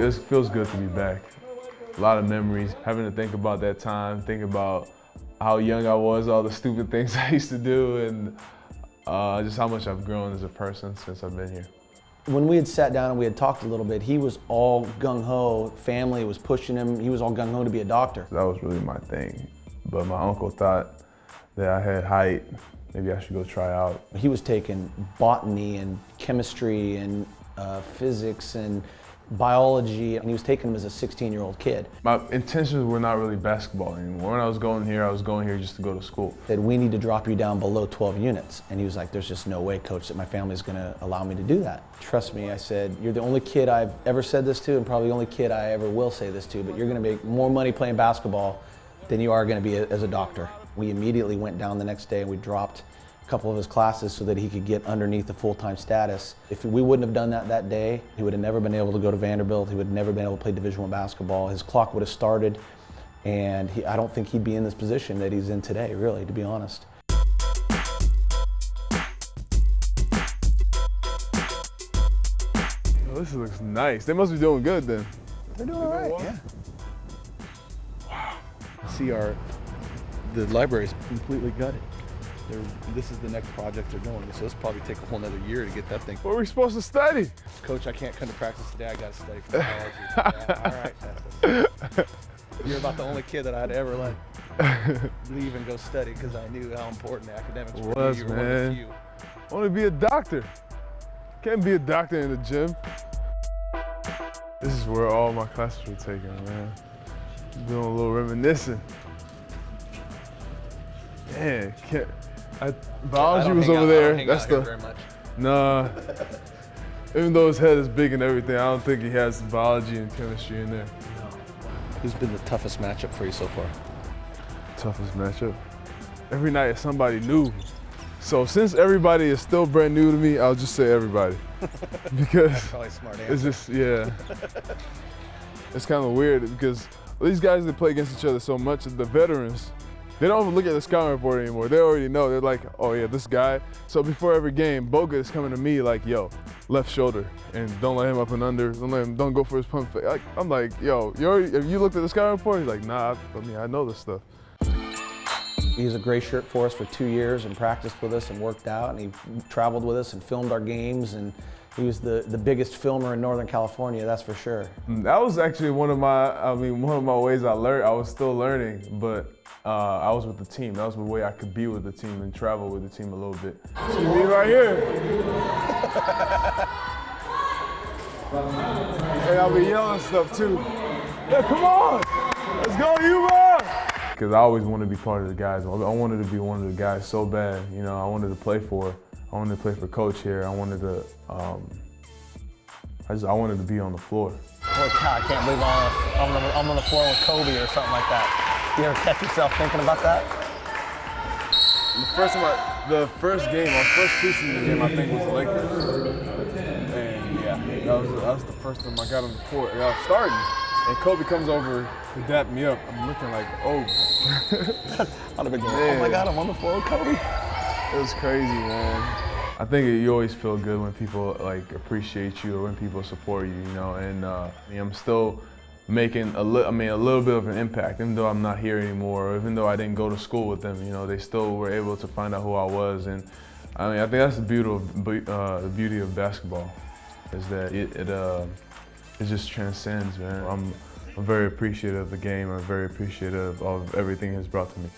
It feels good to be back. A lot of memories, having to think about that time, think about how young I was, all the stupid things I used to do, and just how much I've grown as a person since I've been here. When we had sat down and we had talked a little bit, he was all gung-ho, family was pushing him, he was all gung-ho to be a doctor. That was really my thing, but my uncle thought that I had height, maybe I should go try out. He was taking botany and chemistry and physics and biology, and he was taking them as a 16-year-old kid. My intentions were not really basketball anymore. When I was going here just to go to school. Said, we need to drop you down below 12 units. And he was like, there's just no way, coach, that my family's gonna allow me to do that. Trust me, I said, you're the only kid I've ever said this to, and probably the only kid I ever will say this to, but you're gonna make more money playing basketball than you are gonna be as a doctor. We immediately went down the next day and we dropped a couple of his classes so that he could get underneath the full-time status. If we wouldn't have done that day, he would have never been able to go to Vanderbilt. He would have never been able to play Division I basketball. His clock would have started, and I don't think he'd be in this position that he's in today, really, to be honest. Oh, this looks nice. They must be doing good then. They're doing all right, yeah. Wow. See, the library's completely gutted. This is the next project they're doing, so this will probably take a whole nother year to get that thing. What are we supposed to study? Coach, I can't come to practice today. I got to study for biology. Yeah, all right, Festus. You're about the only kid that I'd ever let leave and go study because I knew how important the academics were. You were one of the few. I want to be a doctor. Can't be a doctor in the gym. This is where all my classes were taken, man. Doing a little reminiscing. Man, biology was over there. That's the. Nah. Even though his head is big and everything, I don't think he has biology and chemistry in there. Who's been the toughest matchup for you so far? Toughest matchup? Every night it's somebody new. So since everybody is still brand new to me, I'll just say everybody. Because that's probably a smart answer. It's just, yeah. It's kind of weird because these guys that play against each other so much, the veterans, they don't even look at the scouting report anymore. They already know. They're like, oh yeah, this guy. So before every game, Bogut is coming to me like, yo, left shoulder, and don't let him up and under. Don't go for his pump fake. Like, I'm like, yo, have you looked at the scouting report? He's like, nah, I know this stuff. He was a gray shirt for us for 2 years and practiced with us and worked out, and he traveled with us and filmed our games, and he was the biggest filmer in Northern California, that's for sure. That was actually one of my ways I learned. I was still learning, but I was with the team. That was the way I could be with the team and travel with the team a little bit. See me right here. And I'll be yelling stuff too. Yeah, come on, let's go, Yuba! Because I always wanted to be part of the guys. I wanted to be one of the guys so bad. You know, I wanted to play for Coach here. I wanted to, I wanted to be on the floor. Oh God, I can't believe I'm on the floor with Kobe or something like that. You ever catch yourself thinking about that? The first preseason game I think was the Lakers. And yeah, that was the first time I got on the court. And I was starting, and Kobe comes over to dap me up. I'm looking like, oh. I'd have been going, oh my God, I'm on the floor with Kobe. It was crazy, man. I think you always feel good when people like appreciate you or when people support you, you know. And I'm still making a little bit of an impact, even though I'm not here anymore, or even though I didn't go to school with them. You know, they still were able to find out who I was, and I think that's the beauty of basketball, is that it just transcends, man. I'm very appreciative of the game. I'm very appreciative of everything it's brought to me.